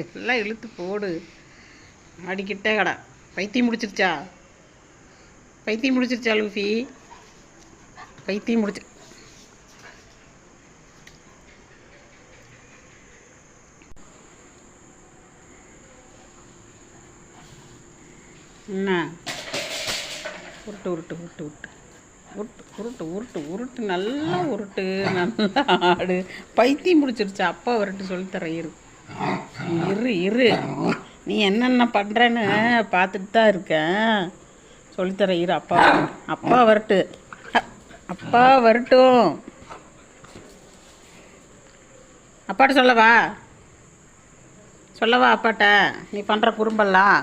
எல்லாம் இழுத்து போடு. ஆடிக்கிட்டே கடை. பைத்தியம் முடிச்சிருச்சா? பைத்தியம் முடிச்சிருச்சா லூஃபி? பைத்தியம் முடிச்சு என்ன? உருட்டு உருட்டு உருட்டு உருட்டு உருட்டு உருட்டு உருட்டு உருட்டு நல்லா உருட்டு, நல்லா ஆடு. பைத்தியம் முடிச்சிருச்சா? அப்பா வரட்டு சொல்லித்தரேன். இரு இரு நீ என்னென்ன பண்ணுறேன்னு பார்த்துட்டு தான் இருக்கேன். சொல்லித்தரேன் இரு. அப்பா வரட்டு. அப்பா வரட்டும். அப்பாட்ட சொல்லவா? அப்பாட்ட நீ பண்ணுற குறும்பெல்லாம்?